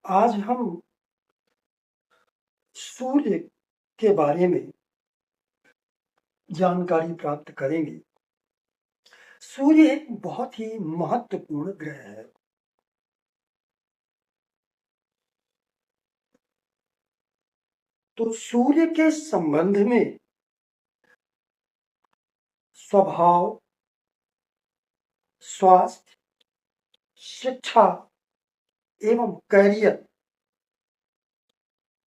आज हम सूर्य के बारे में जानकारी प्राप्त करेंगे। सूर्य एक बहुत ही महत्वपूर्ण ग्रह है। तो सूर्य के संबंध में स्वभाव, स्वास्थ्य, शिक्षा एवं करियर,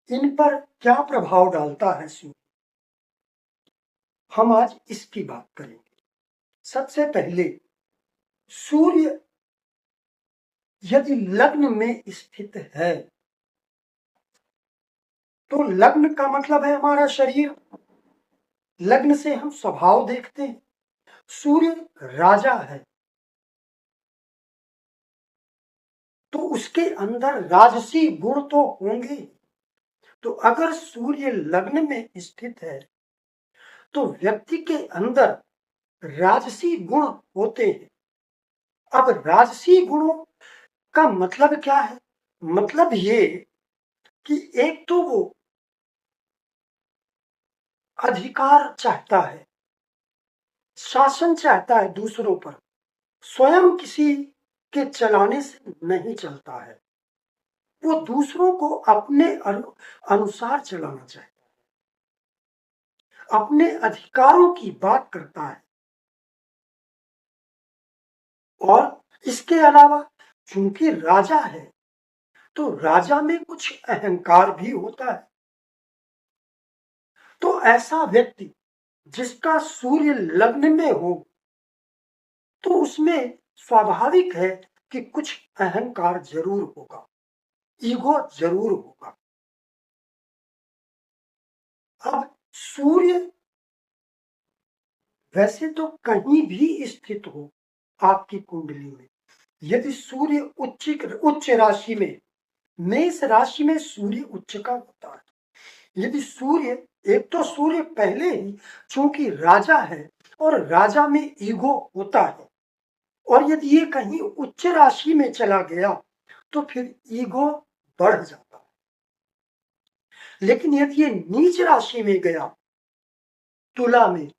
इन पर क्या प्रभाव डालता है सूर्य, हम आज इसकी बात करेंगे। सबसे पहले सूर्य यदि लग्न में स्थित है तो लग्न का मतलब है हमारा शरीर। लग्न से हम स्वभाव देखते हैं। सूर्य राजा है तो उसके अंदर राजसी गुण तो होंगे। तो अगर सूर्य लग्न में स्थित है तो व्यक्ति के अंदर राजसी गुण होते हैं। अब राजसी गुणों का मतलब क्या है? मतलब ये कि एक तो वो अधिकार चाहता है, शासन चाहता है दूसरों पर, स्वयं किसी के चलाने से नहीं चलता है। वो दूसरों को अपने अनुसार चलाना चाहता है, अपने अधिकारों की बात करता है। और इसके अलावा चूंकि राजा है तो राजा में कुछ अहंकार भी होता है। तो ऐसा व्यक्ति जिसका सूर्य लग्न में हो तो उसमें स्वाभाविक है कि कुछ अहंकार जरूर होगा, ईगो जरूर होगा। अब सूर्य वैसे तो कहीं भी स्थित हो आपकी कुंडली में, यदि सूर्य उच्च राशि में, मेष राशि में सूर्य उच्च का होता है। यदि सूर्य, एक तो सूर्य पहले ही चूंकि राजा है और राजा में ईगो होता है, और यदि ये कहीं उच्च राशि में चला गया तो फिर ईगो बढ़ जाता है। लेकिन यदि ये नीच राशि में गया, तुला में,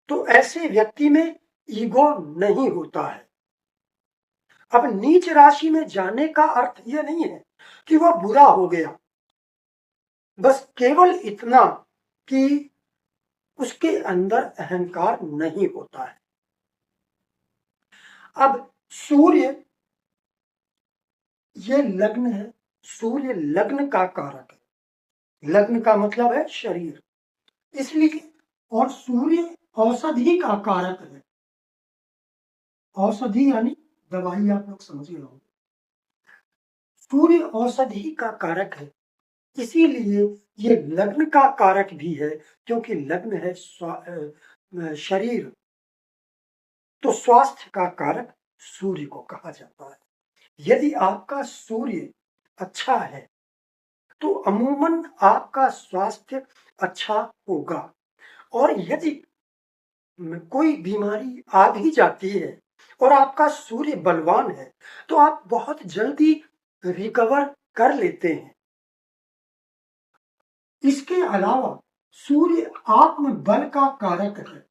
तो ऐसे व्यक्ति में ईगो नहीं होता है। अब नीच राशि में जाने का अर्थ यह नहीं है कि वह बुरा हो गया, बस केवल इतना कि उसके अंदर अहंकार नहीं होता है। अब सूर्य, ये लग्न है, सूर्य लग्न का कारक है। लग्न का मतलब है शरीर, इसलिए, और सूर्य औषधि का कारक है। औषधि यानी दवाई, आप लोग समझ गए होंगे। सूर्य औषधि का कारक है, इसीलिए ये लग्न का कारक भी है, क्योंकि लग्न है शरीर। तो स्वास्थ्य का कारक सूर्य को कहा जाता है। यदि आपका सूर्य अच्छा है तो अमूमन आपका स्वास्थ्य अच्छा होगा। और यदि कोई बीमारी आ भी जाती है और आपका सूर्य बलवान है तो आप बहुत जल्दी रिकवर कर लेते हैं। इसके अलावा सूर्य आत्मबल का कारक है।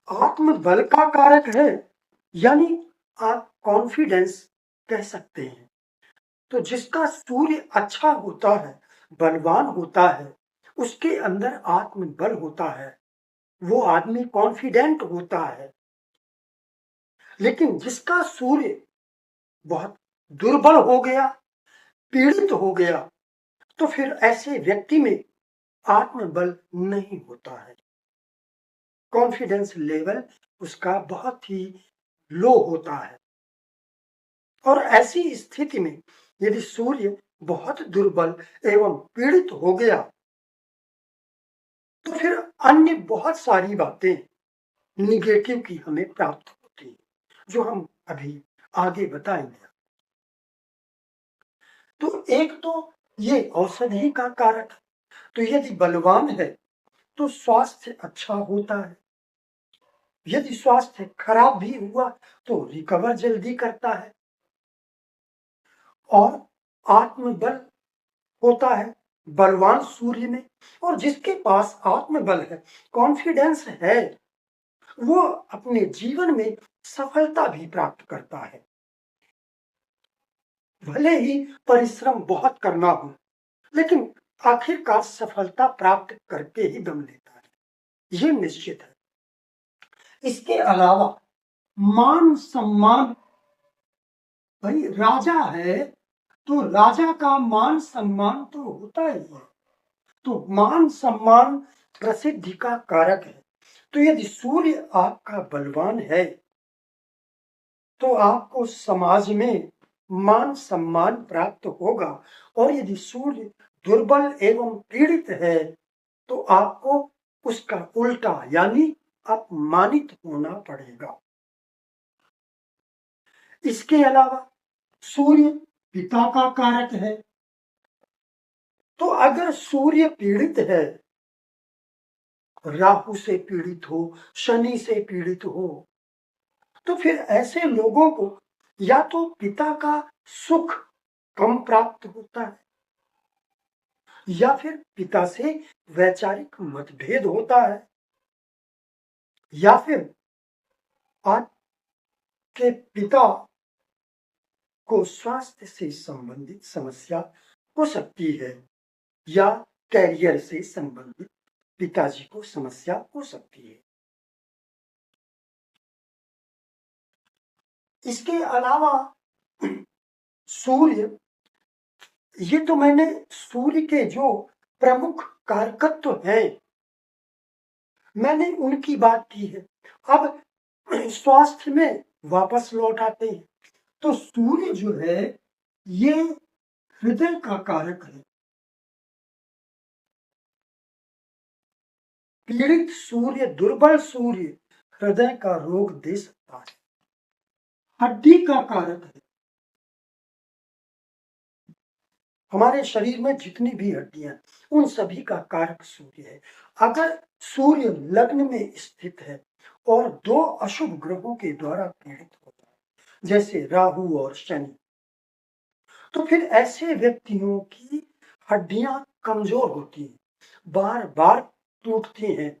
आत्मबल का कारक है, यानी आप कॉन्फिडेंस कह सकते हैं। तो जिसका सूर्य अच्छा होता है, बलवान होता है, उसके अंदर आत्मबल होता है, वो आदमी कॉन्फिडेंट होता है। लेकिन जिसका सूर्य बहुत दुर्बल हो गया, पीड़ित हो गया, तो फिर ऐसे व्यक्ति में आत्मबल नहीं होता है। कॉन्फिडेंस लेवल उसका बहुत ही लो होता है। और ऐसी स्थिति में यदि सूर्य बहुत दुर्बल एवं पीड़ित हो गया तो फिर अन्य बहुत सारी बातें निगेटिव की हमें प्राप्त होती है, जो हम अभी आगे बताएंगे। तो एक तो ये औषधि का कारक है। तो यदि बलवान है तो स्वास्थ्य अच्छा होता है। यदि स्वास्थ्य खराब भी हुआ तो रिकवर जल्दी करता है। और आत्मबल होता है बलवान सूर्य में, और जिसके पास आत्मबल है, कॉन्फिडेंस है, वो अपने जीवन में सफलता भी प्राप्त करता है। भले ही परिश्रम बहुत करना हो, लेकिन आखिरकार सफलता प्राप्त करके ही दम लेता है, ये निश्चित है। इसके अलावा मान सम्मान, भाई राजा है तो राजा का मान सम्मान तो होता ही है, तो मान सम्मान प्रसिद्धि का कारक है। तो यदि सूर्य आपका बलवान है तो आपको समाज में मान सम्मान प्राप्त होगा, और यदि सूर्य दुर्बल एवं पीड़ित है तो आपको उसका उल्टा यानी अपमानित होना पड़ेगा। इसके अलावा सूर्य पिता का कारक है, तो अगर सूर्य पीड़ित है, राहु से पीड़ित हो, शनि से पीड़ित हो, तो फिर ऐसे लोगों को या तो पिता का सुख कम प्राप्त होता है, या फिर पिता से वैचारिक मतभेद होता है, या फिर आपके पिता को स्वास्थ्य से संबंधित समस्या हो सकती है, या कैरियर से संबंधित पिताजी को समस्या हो सकती है। इसके अलावा सूर्य, ये तो मैंने सूर्य के जो प्रमुख कारकत्व हैं मैंने उनकी बात की है। अब स्वास्थ्य में वापस लौट आते हैं, तो सूर्य जो है ये हृदय का कारक है। पीड़ित सूर्य, दुर्बल सूर्य हृदय का रोग दे सकता है। हड्डी का कारक है, हमारे शरीर में जितनी भी हड्डियां उन सभी का कारक सूर्य है। अगर सूर्य लग्न में स्थित है और दो अशुभ ग्रहों के द्वारा पीड़ित होता है, जैसे राहु और शनि, तो फिर ऐसे व्यक्तियों की हड्डियां कमजोर होती हैं, बार बार टूटती हैं,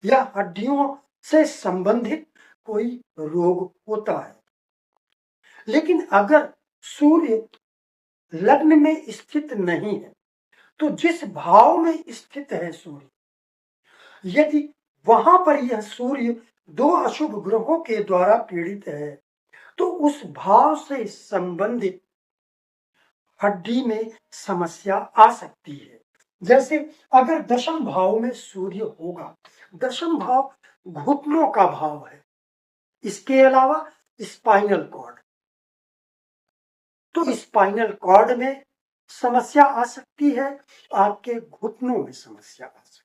या हड्डियों से संबंधित कोई रोग होता है। लेकिन अगर सूर्य लग्न में स्थित नहीं है, तो जिस भाव में स्थित है सूर्य, यदि वहां पर यह सूर्य दो अशुभ ग्रहों के द्वारा पीड़ित है, तो उस भाव से संबंधित हड्डी में समस्या आ सकती है। जैसे अगर दशम भाव में सूर्य होगा, दशम भाव घुटनों का भाव है, इसके अलावा स्पाइनल कॉर्ड, तो स्पाइनल कॉर्ड में समस्या आ सकती है, आपके घुटनों में समस्या आ सकती है।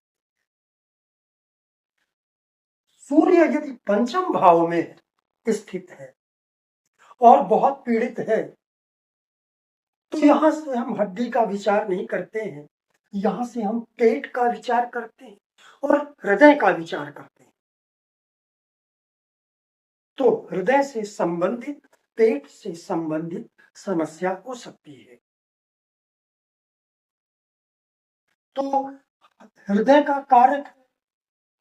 सूर्य यदि पंचम भाव में स्थित है और बहुत पीड़ित है, तो यहां से हम हड्डी का विचार नहीं करते हैं, यहां से हम पेट का विचार करते हैं और हृदय का विचार करते हैं। तो हृदय से संबंधित, पेट से संबंधित समस्या हो सकती है। तो हृदय का कारक है,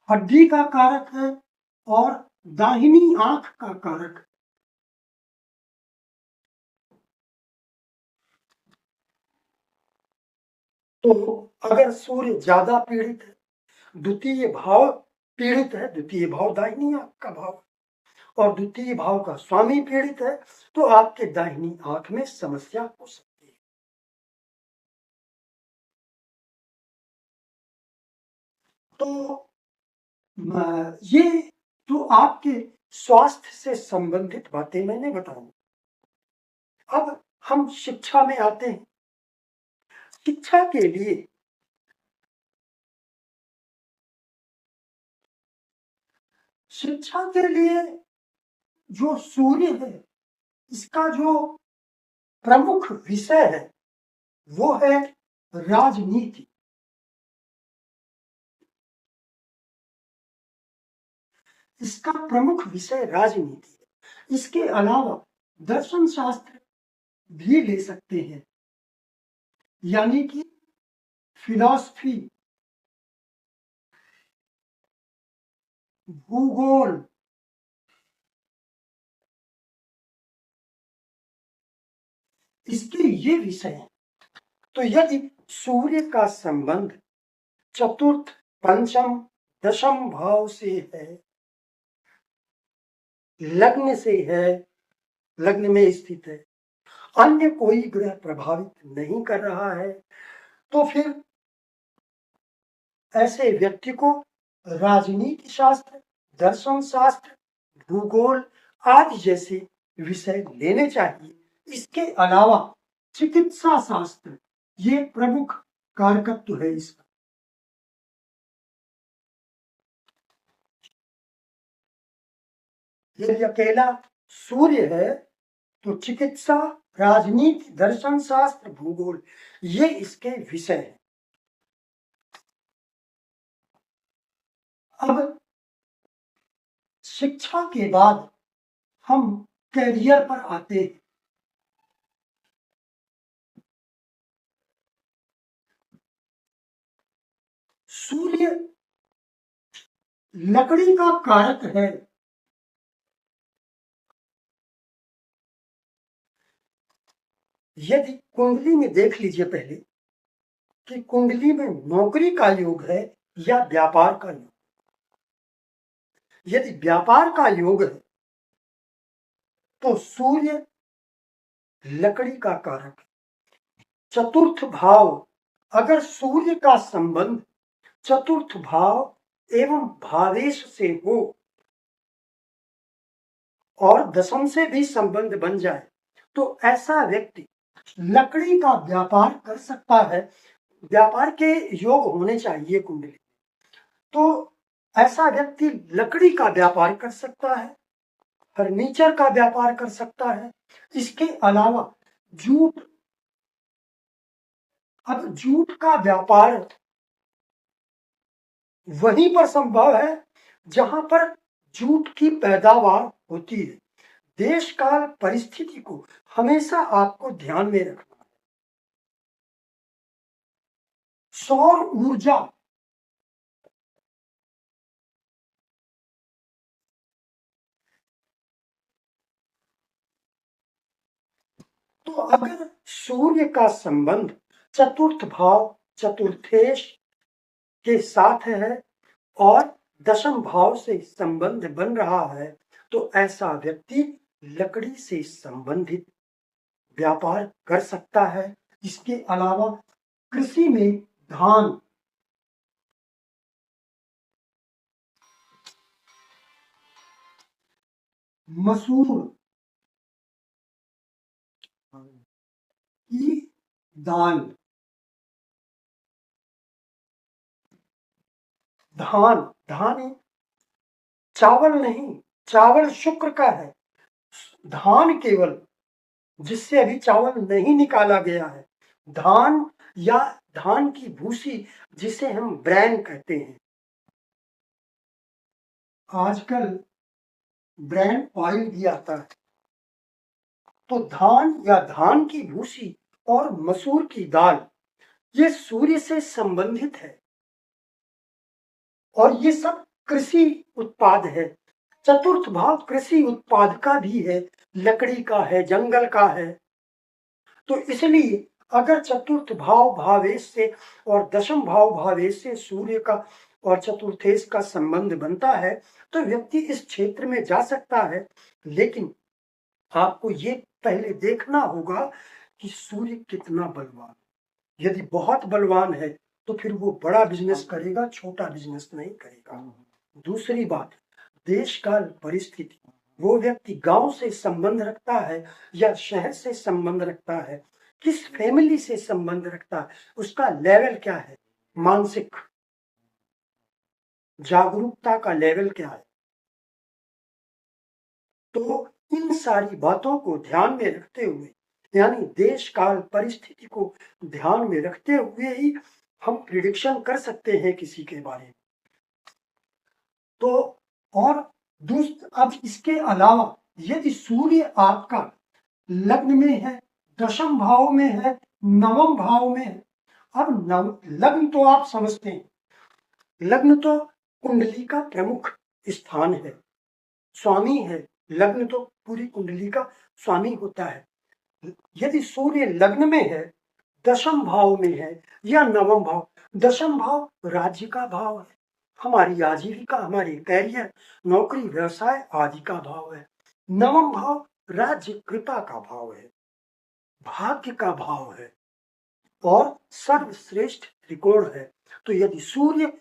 हड्डी का कारक है, और दाहिनी आंख का कारक है। तो अगर सूर्य ज्यादा पीड़ित है, द्वितीय भाव पीड़ित है, द्वितीय भाव दाहिनी आंख का भाव, और द्वितीय भाव का स्वामी पीड़ित है, तो आपके दाहिनी आंख में समस्या हो सकती है। तो ये तो आपके स्वास्थ्य से संबंधित बातें मैंने बताई। अब हम शिक्षा में आते हैं। शिक्षा के लिए शिक्षा के लिए जो सूर्य है, इसका जो प्रमुख विषय है वो है राजनीति। इसका प्रमुख विषय राजनीति है। इसके अलावा दर्शन शास्त्र भी ले सकते हैं, यानी कि फिलॉसफी, भूगोल, इसके ये विषय हैं। तो यदि सूर्य का संबंध चतुर्थ, पंचम, दशम भाव से है, लग्न से है, लग्न में स्थित है, अन्य कोई ग्रह प्रभावित नहीं कर रहा है, तो फिर ऐसे व्यक्ति को राजनीति शास्त्र, दर्शन शास्त्र, भूगोल आदि जैसे विषय लेने चाहिए। इसके अलावा चिकित्सा शास्त्र ये प्रमुख कारकत्व है इसका। यदि अकेला सूर्य है तो चिकित्सा, राजनीति, दर्शन शास्त्र, भूगोल ये इसके विषय हैं। अब शिक्षा के बाद हम कैरियर पर आते हैं। सूर्य लकड़ी का कारक है। यदि कुंडली में देख लीजिए पहले कि कुंडली में नौकरी का योग है या व्यापार का योग। यदि व्यापार का योग है तो सूर्य लकड़ी का कारक है। चतुर्थ भाव, अगर सूर्य का संबंध चतुर्थ भाव एवं भावेश से हो और दशम से भी संबंध बन जाए तो ऐसा व्यक्ति लकड़ी का व्यापार कर सकता है। व्यापार के योग होने चाहिए कुंडली, तो ऐसा व्यक्ति लकड़ी का व्यापार कर सकता है, फर्नीचर का व्यापार कर सकता है। इसके अलावा जूट, अब जूट का व्यापार वहीं पर संभव है जहां पर जूट की पैदावार होती है। देश काल परिस्थिति को हमेशा आपको ध्यान में रखना है। सौर ऊर्जा, तो अगर सूर्य का संबंध चतुर्थ भाव चतुर्थेश के साथ है और दशम भाव से संबंध बन रहा है तो ऐसा व्यक्ति लकड़ी से संबंधित व्यापार कर सकता है। इसके अलावा कृषि में धान, मसूर की दाल, धान, धान चावल नहीं, चावल शुक्र का है। धान केवल, जिससे अभी चावल नहीं निकाला गया है, धान या धान की भूसी जिसे हम ब्रैन कहते हैं। आजकल ब्रैन ऑयल भी आता है। तो धान या धान की भूसी और मसूर की दाल ये सूर्य से संबंधित है और ये सब कृषि उत्पाद है। चतुर्थ भाव कृषि उत्पाद का भी है, लकड़ी का है, जंगल का है। तो इसलिए अगर चतुर्थ भाव भावेश से और दशम भाव भावेश से सूर्य का और चतुर्थेश का संबंध बनता है तो व्यक्ति इस क्षेत्र में जा सकता है। लेकिन आपको ये पहले देखना होगा कि सूर्य कितना बलवान। यदि बहुत बलवान है तो फिर वो बड़ा बिजनेस करेगा, छोटा बिजनेस नहीं करेगा। दूसरी बात, देश काल परिस्थिति, वो व्यक्ति गांव से संबंध रखता है या शहर से संबंध रखता है, किस फैमिली से संबंध रखता है, उसका लेवल क्या है, मानसिक जागरूकता का लेवल क्या है। तो इन सारी बातों को ध्यान में रखते हुए, यानी देश काल परिस्थिति को ध्यान में रखते हुए ही हम प्रिडिक्शन कर सकते हैं किसी के बारे में। तो और अब इसके अलावा यदि सूर्य आपका लग्न में है, दशम भाव में है, नवम भाव में है। अब लग्न तो आप समझते हैं, लग्न तो कुंडली का प्रमुख स्थान है, स्वामी है। लग्न तो पूरी कुंडली का स्वामी होता है। यदि सूर्य लग्न में है, दशम भाव में है या नवम भाव, दशम भाव राज्य का भाव है, हमारी आजीविका, हमारी कैरियर, नौकरी, व्यवसाय आदि का भाव है। नवम भाव राज्य कृपा का भाव है, भाग्य का भाव है और सर्वश्रेष्ठ त्रिकोण है। तो यदि सूर्य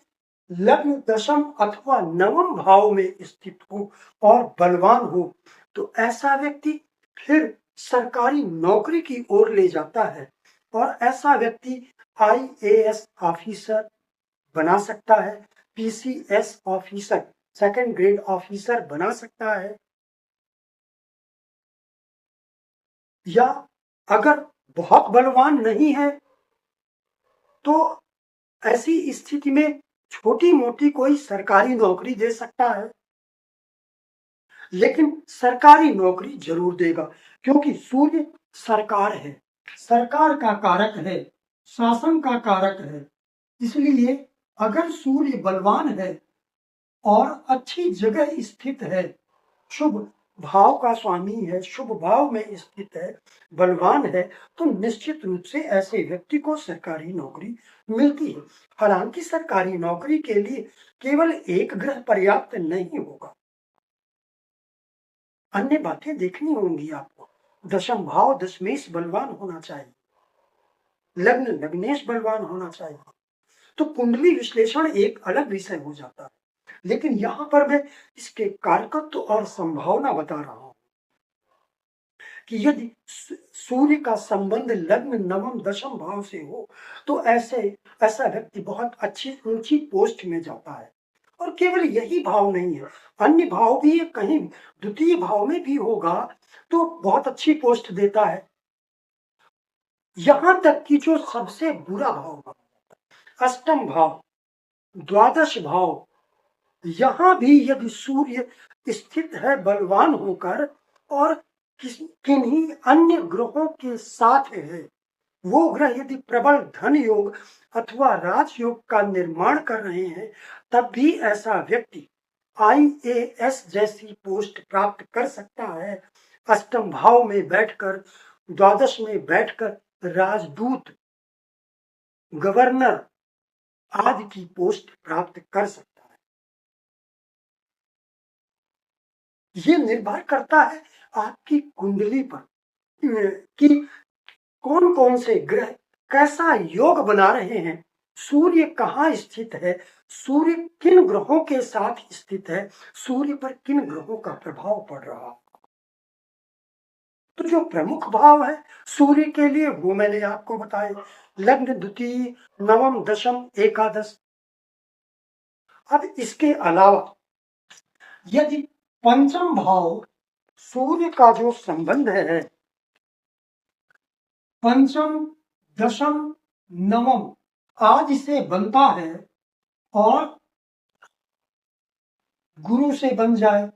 लग्न, दशम अथवा नवम भाव में स्थित हो और बलवान हो तो ऐसा व्यक्ति फिर सरकारी नौकरी की ओर ले जाता है और ऐसा व्यक्ति IAS ऑफिसर बना सकता है, PCS officer, second grade officer बना सकता है, या अगर बहुत बलवान नहीं है तो ऐसी स्थिति में छोटी मोटी कोई सरकारी नौकरी दे सकता है, लेकिन सरकारी नौकरी जरूर देगा, क्योंकि सूर्य सरकार है, सरकार का कारक है, शासन का कारक है। इसलिए अगर सूर्य बलवान है और अच्छी जगह स्थित है, शुभ भाव का स्वामी है, शुभ भाव में स्थित है, बलवान है, तो निश्चित रूप से ऐसे व्यक्ति को सरकारी नौकरी मिलती है। हालांकि सरकारी नौकरी के लिए केवल एक ग्रह पर्याप्त नहीं होगा, अन्य बातें देखनी होंगी आपको। दशम भाव दशमेश बलवान होना चाहिए, लग्न लग्नेश बलवान होना चाहिए। तो कुंडली विश्लेषण एक अलग विषय हो जाता है, लेकिन यहां पर मैं इसके कारकत्व और संभावना बता रहा हूं कि यदि सूर्य का संबंध लग्न, नवम, दशम भाव से हो तो ऐसा व्यक्ति बहुत अच्छी ऊंची पोस्ट में जाता है। और केवल यही भाव नहीं है, अन्य भाव भी कहीं द्वितीय भाव में भी होगा तो बहुत अच्छी पोस्ट देता है। यहां तक कि जो सबसे बुरा भाव, अष्टम भाव, द्वादश भाव, यहां भी यदि सूर्य स्थित है बलवान होकर और किन्हीं अन्य ग्रहों के साथ है, वो ग्रह यदि प्रबल धन योग अथवा राजयोग का निर्माण कर रहे हैं, तब भी ऐसा व्यक्ति IAS जैसी पोस्ट प्राप्त कर सकता है। अष्टम भाव में बैठकर, द्वादश में बैठकर राजदूत, गवर्नर आदि की पोस्ट प्राप्त कर सकता है। ये निर्भर करता है आपकी कुंडली पर कि कौन कौन से ग्रह कैसा योग बना रहे हैं, सूर्य कहाँ स्थित है, सूर्य किन ग्रहों के साथ स्थित है, सूर्य पर किन ग्रहों का प्रभाव पड़ रहा है। तो जो प्रमुख भाव है सूर्य के लिए वो मैंने आपको बताए, लग्न, द्वितीय, नवम, दशम, एकादश। अब इसके अलावा यदि पंचम भाव सूर्य का जो संबंध है, पंचम, दशम, नवम आदि से बनता है और गुरु से बन जाए,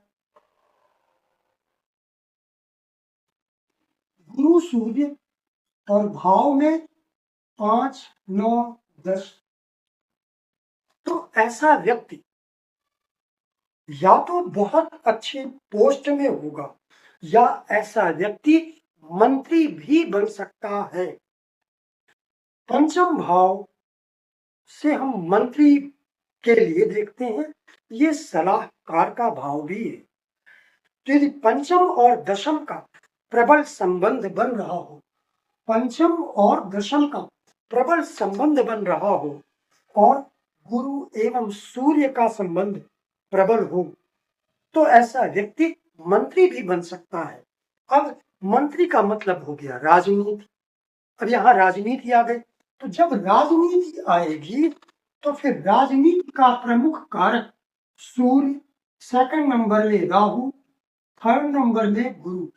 गुरु सूर्य और भाव में 5, 9, 10, तो ऐसा व्यक्ति या तो बहुत अच्छे पोस्ट में होगा या ऐसा व्यक्ति मंत्री भी बन सकता है। पंचम भाव से हम मंत्री के लिए देखते हैं, ये सलाहकार का भाव भी है। तो यदि पंचम और दशम का प्रबल संबंध बन रहा हो, पंचम और दशम का प्रबल संबंध बन रहा हो और गुरु एवं सूर्य का संबंध प्रबल हो, तो ऐसा व्यक्ति मंत्री भी बन सकता है। अब मंत्री का मतलब हो गया राजनीति। अब यहाँ राजनीति आ गई, तो जब राजनीति आएगी तो फिर राजनीति का प्रमुख कारक सूर्य, सेकंड नंबर में राहु, थर्ड नंबर में गुरु,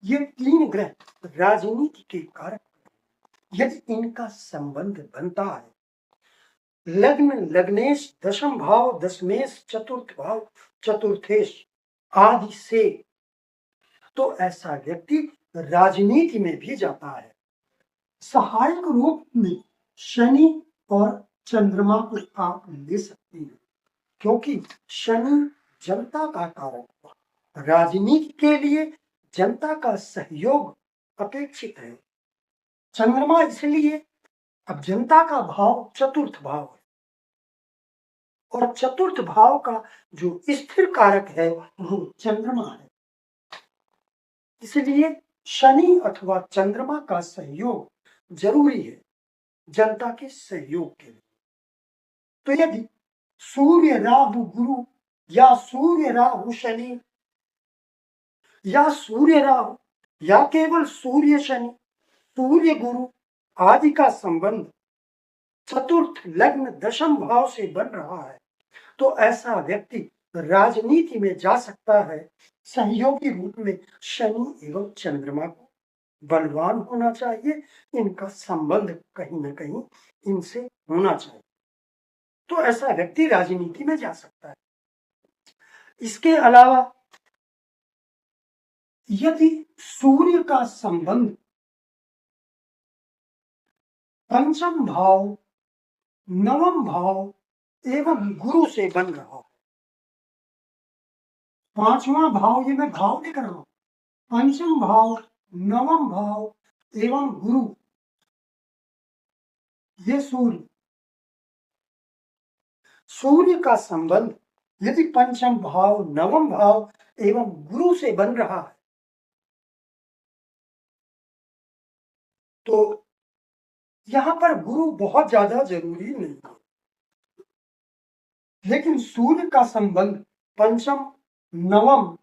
ये तीन ग्रह राजनीति के कारक। यदि इनका संबंध बनता है लग्न लग्नेश दशम भाव दशमेश चतुर्थ भाव चतुर्थेश आदि से, तो ऐसा व्यक्ति राजनीति में भी जाता है। सहायक रूप में शनि और चंद्रमा को आप ले सकते हैं, क्योंकि शनि जनता का कारक है। राजनीति के लिए जनता का सहयोग अपेक्षित है। चंद्रमा इसलिए, अब जनता का भाव चतुर्थ भाव है, और चतुर्थ भाव का जो स्थिर कारक है वो चंद्रमा है। इसलिए शनि अथवा चंद्रमा का सहयोग जरूरी है जनता के सहयोग के लिए। तो यदि सूर्य राहु गुरु या सूर्य राहु शनि या सूर्य राहु या केवल सूर्य शनि सूर्य गुरु आदि का संबंध चतुर्थ लग्न दशम भाव से बन रहा है, तो ऐसा व्यक्ति राजनीति में जा सकता है। सहयोगी रूप में शनि एवं चंद्रमा को बलवान होना चाहिए, इनका संबंध कहीं ना कहीं इनसे होना चाहिए, तो ऐसा व्यक्ति राजनीति में जा सकता है। इसके अलावा यदि सूर्य का संबंध पंचम भाव नवम भाव एवं गुरु से बन रहा है, पांचवा भाव, ये मैं भाव लिख रहा हूं, पंचम भाव नवम भाव एवं गुरु, ये सूर्य का संबंध यदि पंचम भाव नवम भाव एवं गुरु से बन रहा है, तो यहां पर गुरु बहुत ज्यादा जरूरी नहीं है, लेकिन सूर्य का संबंध पंचम नवम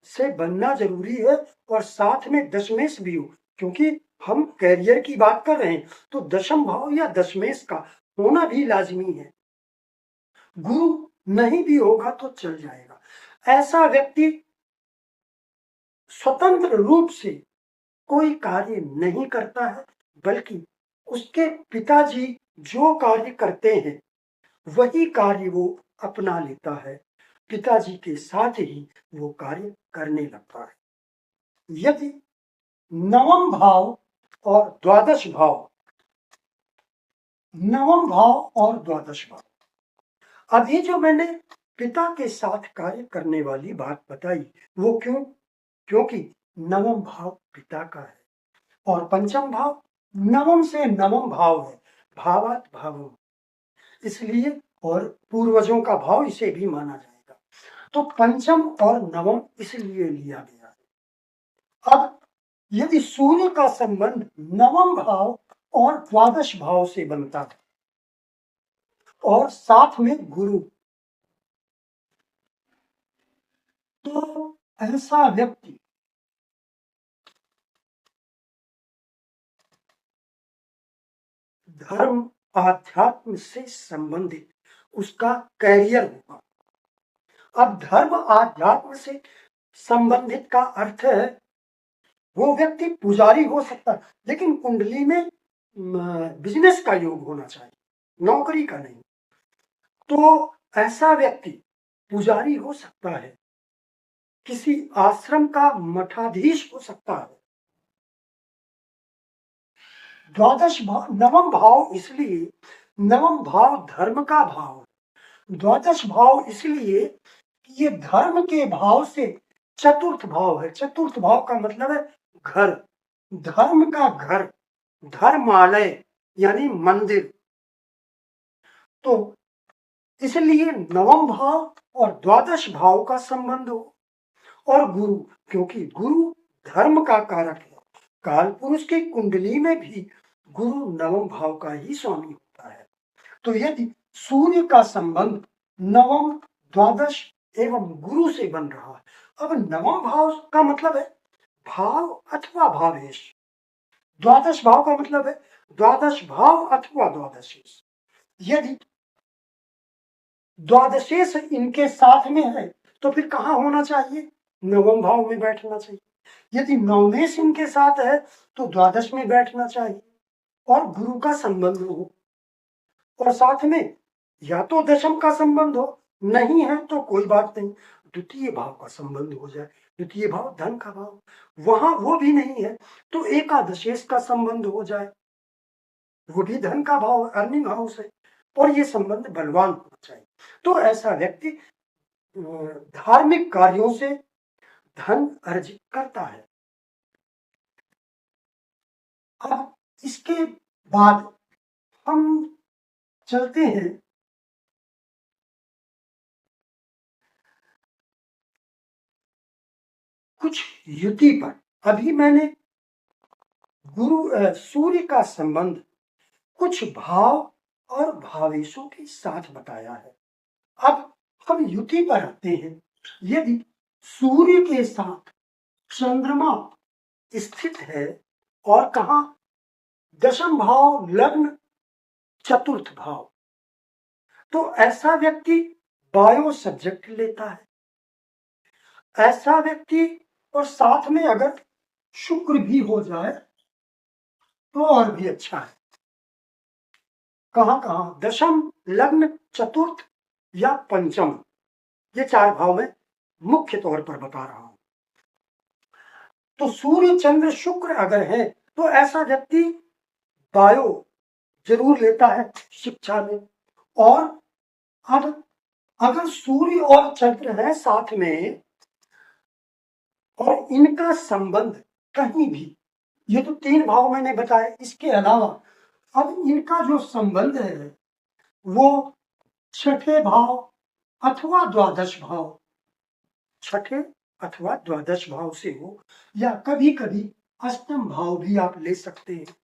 से बनना जरूरी है, और साथ में दशमेश भी हो, क्योंकि हम कैरियर की बात कर रहे हैं, तो दशम भाव या दशमेश का होना भी लाजमी है। गुरु नहीं भी होगा तो चल जाएगा। ऐसा व्यक्ति स्वतंत्र रूप से कोई कार्य नहीं करता है, बल्कि उसके पिताजी जो कार्य करते हैं वही कार्य वो अपना लेता है, पिताजी के साथ ही वो कार्य करने लगता है। यदि नवम भाव और द्वादश भाव, नवम भाव और द्वादश भाव, अभी जो मैंने पिता के साथ कार्य करने वाली बात बताई वो क्यों? क्योंकि नवम भाव पिता का है और पंचम भाव नवम से नवम भाव है, भावात भावम, इसलिए, और पूर्वजों का भाव इसे भी माना जाएगा, तो पंचम और नवम इसलिए लिया गया है। अब यदि सूर्य का संबंध नवम भाव और द्वादश भाव से बनता है और साथ में गुरु, तो ऐसा व्यक्ति धर्म आध्यात्म से संबंधित उसका कैरियर होगा। अब धर्म आध्यात्म से संबंधित का अर्थ है वो व्यक्ति पुजारी हो सकता है, लेकिन कुंडली में बिजनेस का योग होना चाहिए, नौकरी का नहीं। तो ऐसा व्यक्ति पुजारी हो सकता है, किसी आश्रम का मठाधीश हो सकता है। द्वादश भाव नवम भाव, इसलिए नवम भाव धर्म का भाव है, द्वादश भाव इसलिए ये धर्म के भाव से चतुर्थ भाव है। चतुर्थ भाव का मतलब है घर, धर्म का घर, धर्मालय यानी मंदिर। तो इसलिए नवम भाव और द्वादश भाव का संबंध हो, और गुरु, क्योंकि गुरु धर्म का कारक है। काल पुरुष की कुंडली में भी गुरु नवम भाव का ही स्वामी होता है। तो यदि सूर्य का संबंध नवम द्वादश एवं गुरु से बन रहा है, अब नवम भाव का मतलब है भाव अथवा भावेश, द्वादश भाव का मतलब है द्वादश भाव अथवा द्वादशेश। यदि द्वादशेश इनके साथ में है तो फिर कहाँ होना चाहिए? नवम भाव में बैठना चाहिए। यदि नवमेश इनके साथ है तो द्वादश में बैठना चाहिए और गुरु का संबंध हो। और साथ में या तो दशम का संबंध हो, नहीं है तो कोई बात नहीं, द्वितीय भाव का संबंध हो जाए, द्वितीय भाव धन का भाव, वहां वो भी नहीं है तो एकादशेश का संबंध हो जाए, वो भी धन का भाव, अर्निंग हाउस है, और ये संबंध बलवान होना चाहिए। तो ऐसा व्यक्ति धार्मिक कार्यों से धन अर्जित करता है। अब इसके बाद हम चलते हैं कुछ युति पर। अभी मैंने सूर्य का संबंध कुछ भाव और भावेशों के साथ बताया है। अब हम युति पर आते हैं। यदि सूर्य के साथ चंद्रमा स्थित है और कहा दशम भाव, लग्न, चतुर्थ भाव, तो ऐसा व्यक्ति बायो सब्जेक्ट लेता है। ऐसा व्यक्ति और साथ में अगर शुक्र भी हो जाए तो और भी अच्छा है। कहां कहां? दशम, लग्न, चतुर्थ या पंचम, ये चार भाव में मुख्य तौर पर बता रहा हूं। तो सूर्य, चंद्र, शुक्र अगर है तो ऐसा व्यक्ति बायो जरूर लेता है शिक्षा में। और अब अगर सूर्य और चंद्र है साथ में और इनका संबंध कहीं भी, ये तो तीन भाव मैंने बताए, इसके अलावा अब इनका जो संबंध है वो छठे भाव अथवा द्वादश भाव, छठे अथवा द्वादश भाव से हो, या कभी कभी अष्टम भाव भी आप ले सकते हैं।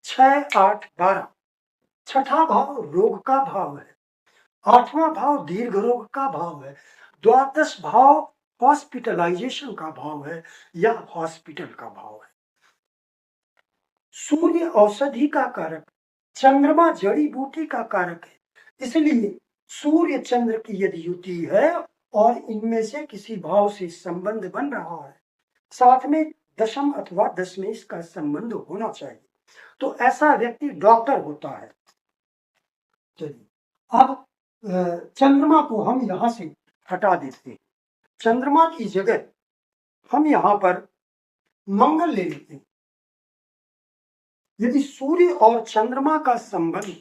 6, 8, 12, छठा भाव रोग का भाव है, आठवां भाव दीर्घ रोग का भाव है, द्वादश भाव हॉस्पिटलाइजेशन का भाव है या हॉस्पिटल का भाव है। सूर्य औषधि का कारक, चंद्रमा जड़ी बूटी का कारक है, इसलिए सूर्य चंद्र की यदि युति है और इनमें से किसी भाव से संबंध बन रहा है, साथ में दशम अथवा दशमें इसका संबंध होना चाहिए, तो ऐसा व्यक्ति डॉक्टर होता है। चलिए अब चंद्रमा को हम यहां से हटा देते हैं। चंद्रमा की जगह हम यहां पर मंगल ले लेते हैं। यदि सूर्य और चंद्रमा का संबंध,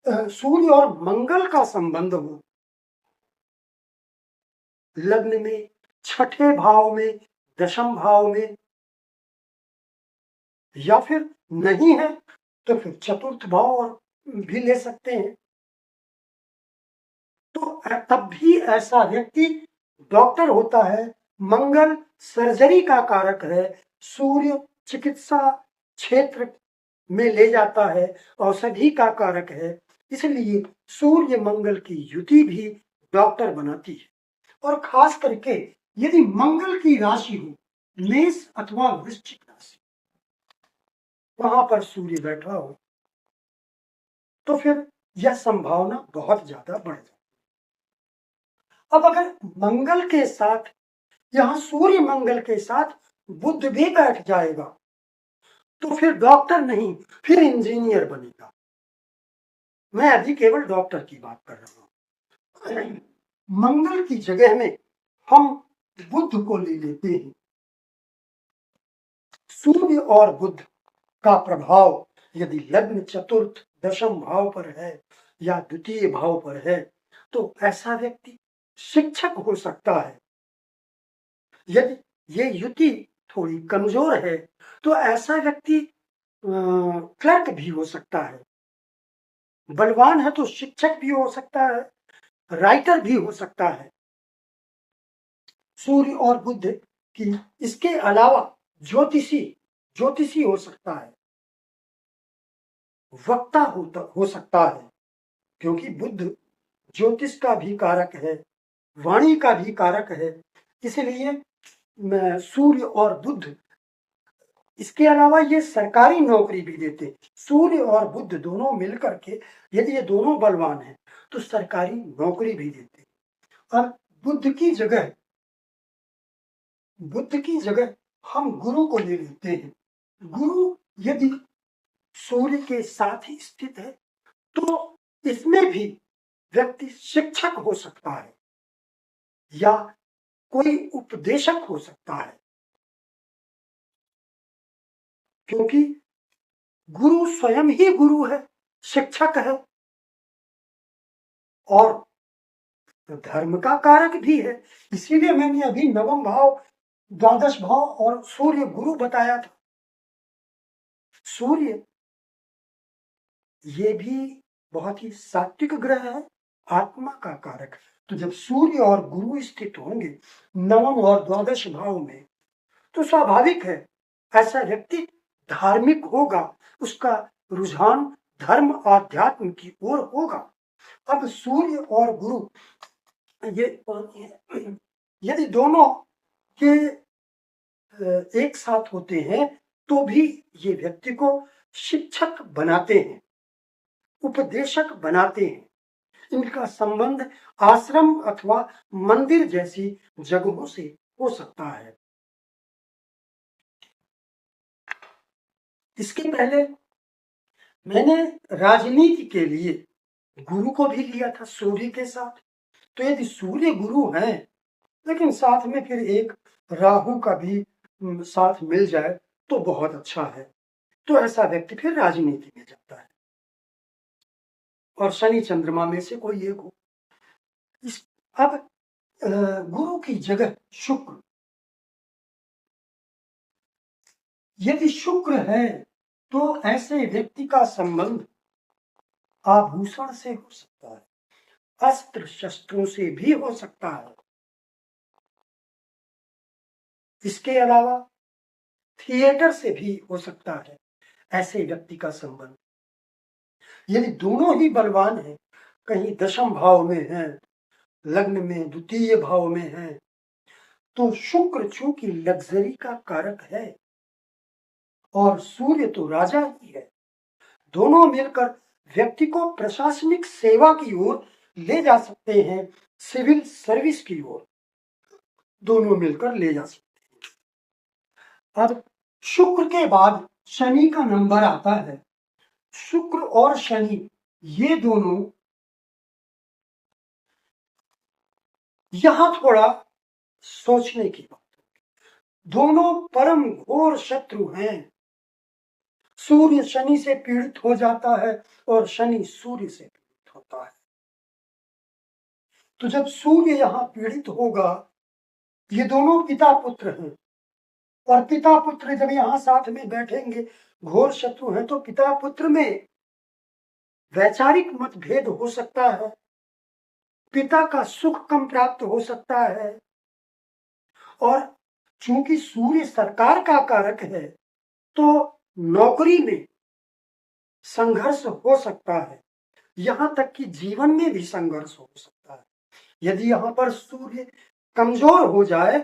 सूर्य और मंगल का संबंध हो लग्न में, छठे भाव में, दशम भाव में, या फिर नहीं है तो फिर चतुर्थ भाव भी ले सकते हैं, तो तब भी ऐसा व्यक्ति डॉक्टर होता है। मंगल सर्जरी का कारक है, सूर्य चिकित्सा क्षेत्र में ले जाता है, औषधि का कारक है, इसलिए सूर्य मंगल की युति भी डॉक्टर बनाती है। और खास करके यदि मंगल की राशि हो मेष अथवा वृश्चिक राशि, वहां पर सूर्य बैठा हो तो फिर यह संभावना बहुत ज्यादा बढ़ जाती है। अब अगर मंगल के साथ, यहां सूर्य मंगल के साथ बुध भी बैठ जाएगा तो फिर डॉक्टर नहीं, फिर इंजीनियर बनेगा। मैं अभी केवल डॉक्टर की बात कर रहा हूं। मंगल की जगह में हम बुध को ले लेते हैं। सूर्य और बुध का प्रभाव यदि लग्न, चतुर्थ, दशम भाव पर है या द्वितीय भाव पर है तो ऐसा व्यक्ति शिक्षक हो सकता है। यदि ये युति थोड़ी कमजोर है तो ऐसा व्यक्ति क्लर्क भी हो सकता है। बलवान है तो शिक्षक भी हो सकता है, राइटर भी हो सकता है। सूर्य और बुध की इसके अलावा ज्योतिषी हो सकता है, वक्ता हो सकता है, क्योंकि बुध ज्योतिष का भी कारक है, वाणी का भी कारक है, इसलिए सूर्य और बुध, इसके अलावा ये सरकारी नौकरी भी देते। सूर्य और बुध दोनों मिलकर के यदि ये दोनों बलवान हैं तो सरकारी नौकरी भी देते। और बुध की जगह हम गुरु को ले लेते हैं। गुरु यदि सूर्य के साथ ही स्थित है तो इसमें भी व्यक्ति शिक्षक हो सकता है या कोई उपदेशक हो सकता है, क्योंकि गुरु स्वयं ही गुरु है, शिक्षक है और धर्म का कारक भी है। इसीलिए मैंने अभी नवम भाव, द्वादश भाव और सूर्य गुरु बताया था। सूर्य ये भी बहुत ही सात्विक ग्रह है, आत्मा का कारक। तो जब सूर्य और गुरु स्थित होंगे नवम और द्वादश भाव में, तो स्वाभाविक है ऐसा व्यक्ति धार्मिक होगा, उसका रुझान धर्म आध्यात्म की ओर होगा। अब सूर्य और गुरु ये यदि दोनों के एक साथ होते हैं तो भी ये व्यक्ति को शिक्षक बनाते हैं, उपदेशक बनाते हैं। इनका संबंध आश्रम अथवा मंदिर जैसी जगहों से हो सकता है। इसके पहले मैंने राजनीति के लिए गुरु को भी लिया था सूर्य के साथ। तो यदि सूर्य गुरु है लेकिन साथ में फिर एक राहु का भी साथ मिल जाए तो बहुत अच्छा है, तो ऐसा व्यक्ति फिर राजनीति में जाता है। और शनि चंद्रमा में से कोई एक हो। अब गुरु की जगह शुक्र, यदि शुक्र है तो ऐसे व्यक्ति का संबंध आभूषण से हो सकता है, अस्त्र शस्त्रों से भी हो सकता है। इसके अलावा थिएटर से भी हो सकता है ऐसे व्यक्ति का संबंध। यदि दोनों ही बलवान हैं, कहीं दशम भाव में है, लग्न में द्वितीय भाव में है, तो शुक्र चूंकि लग्जरी का कारक है और सूर्य तो राजा ही है, दोनों मिलकर व्यक्ति को प्रशासनिक सेवा की ओर ले जा सकते हैं, सिविल सर्विस की ओर दोनों मिलकर ले जा सकते हैं। अब शुक्र के बाद शनि का नंबर आता है। शुक्र और शनि ये दोनों, यहां थोड़ा सोचने की बात, दोनों परम घोर शत्रु हैं। सूर्य शनि से पीड़ित हो जाता है और शनि सूर्य से पीड़ित होता है। तो जब सूर्य यहां पीड़ित होगा, ये दोनों पिता पुत्र हैं और पिता पुत्र जब यहां साथ में बैठेंगे, घोर शत्रु हैं, तो पिता पुत्र में वैचारिक मतभेद हो सकता है, पिता का सुख कम प्राप्त हो सकता है। और चूंकि सूर्य सरकार का कारक है तो नौकरी में संघर्ष हो सकता है, यहां तक कि जीवन में भी संघर्ष हो सकता है। यदि यहां पर सूर्य कमजोर हो जाए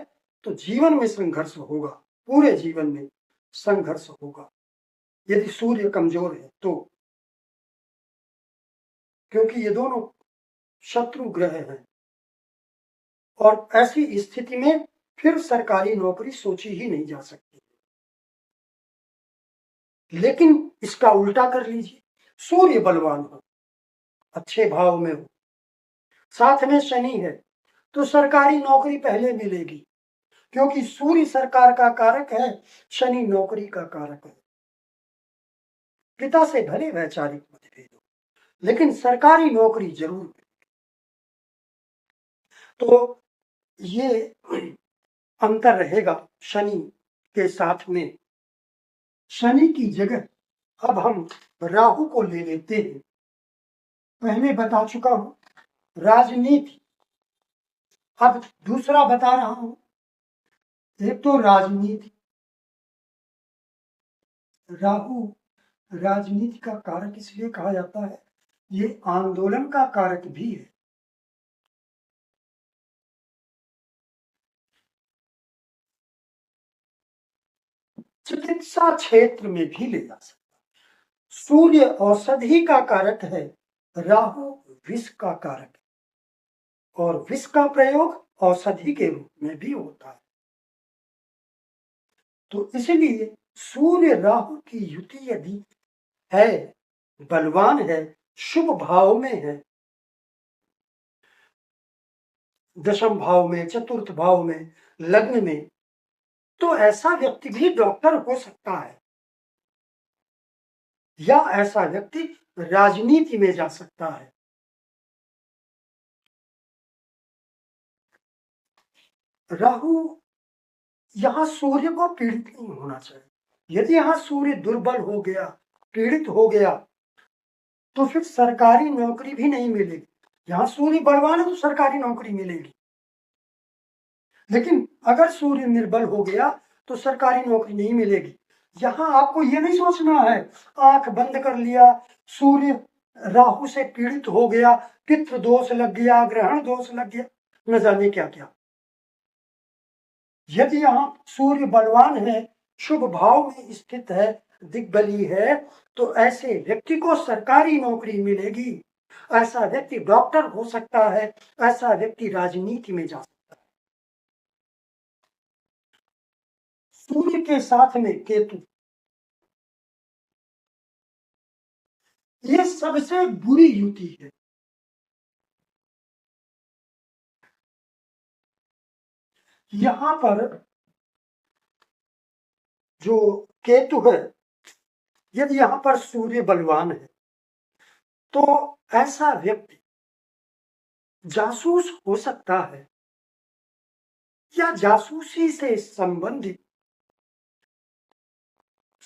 तो जीवन में संघर्ष होगा, पूरे जीवन में संघर्ष होगा यदि सूर्य कमजोर है तो, क्योंकि ये दोनों शत्रु ग्रह हैं। और ऐसी स्थिति में फिर सरकारी नौकरी सोची ही नहीं जा सकती। लेकिन इसका उल्टा कर लीजिए, सूर्य बलवान हो, अच्छे भाव में हो, साथ में शनि है, तो सरकारी नौकरी पहले मिलेगी, क्योंकि सूर्य सरकार का कारक है, शनि नौकरी का कारक है। पिता से भले वैचारिक मतभेद हो लेकिन सरकारी नौकरी जरूर मिलेगी। तो ये अंतर रहेगा शनि के साथ में। शनि की जगह अब हम राहु को ले लेते हैं। पहले बता चुका हूं राजनीति, अब दूसरा बता रहा हूं। एक तो राजनीति, राहु राजनीति का कारक इसलिए कहा जाता है, ये आंदोलन का कारक भी है। चिकित्सा क्षेत्र में भी ले जा सकता है। सूर्य औषधि का कारक है, राहु विष का कारक है और विष का प्रयोग औषधि के रूप में भी होता है। तो इसलिए सूर्य राहु की युति यदि है, बलवान है, शुभ भाव में है, दशम भाव में, चतुर्थ भाव में, लग्न में, तो ऐसा व्यक्ति भी डॉक्टर हो सकता है, या ऐसा व्यक्ति राजनीति में जा सकता है। राहु यहां सूर्य को पीड़ित नहीं होना चाहिए। यदि यहां सूर्य दुर्बल हो गया, पीड़ित हो गया, तो फिर सरकारी नौकरी भी नहीं मिलेगी। यहां सूर्य बलवान है तो सरकारी नौकरी मिलेगी, लेकिन अगर सूर्य निर्बल हो गया तो सरकारी नौकरी नहीं मिलेगी। यहां आपको यह नहीं सोचना है, आंख बंद कर लिया, सूर्य राहु से पीड़ित हो गया, पितृ दोष लग गया, ग्रहण दोष लग गया, न जाने क्या क्या। यदि यहां सूर्य बलवान है, शुभ भाव में स्थित है, दिग्बली है, तो ऐसे व्यक्ति को सरकारी नौकरी मिलेगी, ऐसा व्यक्ति डॉक्टर हो सकता है, ऐसा व्यक्ति राजनीति में जा सकता है। सूर्य के साथ में केतु, ये सबसे बुरी युति है। यहां पर जो केतु है, यदि यहां पर सूर्य बलवान है, तो ऐसा व्यक्ति जासूस हो सकता है, या जासूसी से संबंधित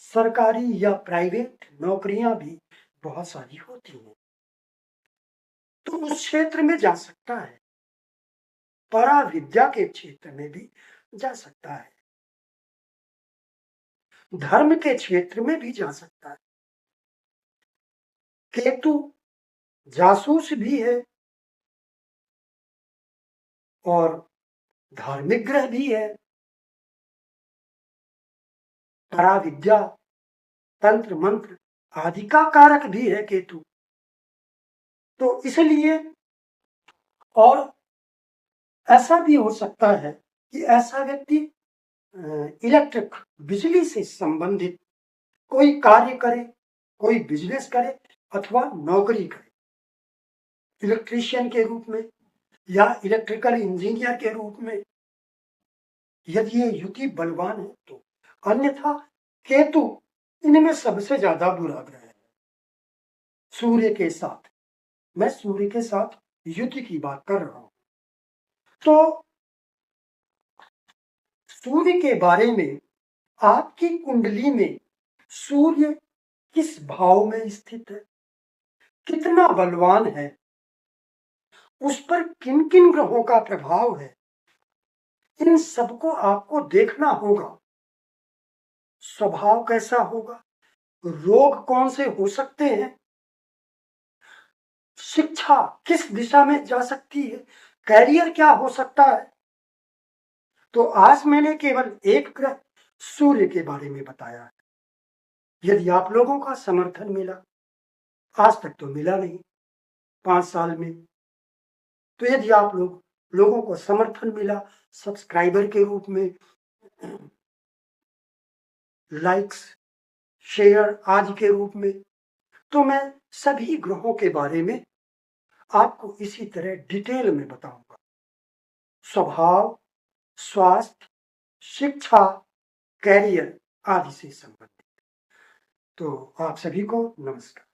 सरकारी या प्राइवेट नौकरियां भी बहुत सारी होती हैं, तो उस क्षेत्र में जा सकता है। पराविद्या के क्षेत्र में भी जा सकता है, धर्म के क्षेत्र में भी जा सकता है। केतु जासूस भी है और धार्मिक ग्रह भी है, पराविद्या, तंत्र मंत्र आदि का कारक भी है केतु। तो इसलिए, और ऐसा भी हो सकता है कि ऐसा व्यक्ति इलेक्ट्रिक, बिजली से संबंधित कोई कार्य करे, कोई बिजनेस करे अथवा नौकरी करे, इलेक्ट्रीशियन के रूप में या इलेक्ट्रिकल इंजीनियर के रूप में, यदि ये युति बलवान है तो। अन्यथा केतु इनमें सबसे ज्यादा बुरा ग्रह है सूर्य के साथ। मैं सूर्य के साथ युति की बात कर रहा हूं। तो सूर्य के बारे में, आपकी कुंडली में सूर्य किस भाव में स्थित है, कितना बलवान है, उस पर किन किन ग्रहों का प्रभाव है, इन सबको आपको देखना होगा। स्वभाव कैसा होगा, रोग कौन से हो सकते हैं, शिक्षा किस दिशा में जा सकती है, कैरियर क्या हो सकता है। तो आज मैंने केवल एक ग्रह सूर्य के बारे में बताया है। यदि आप लोगों का समर्थन मिला, आज तक तो मिला नहीं 5 साल में, तो यदि आप लोगों को समर्थन मिला सब्सक्राइबर के रूप में, लाइक्स, शेयर आदि के रूप में, तो मैं सभी ग्रहों के बारे में आपको इसी तरह डिटेल में बताऊंगा। स्वभाव, स्वास्थ्य, शिक्षा, कैरियर आदि से संबंधित। तो आप सभी को नमस्कार।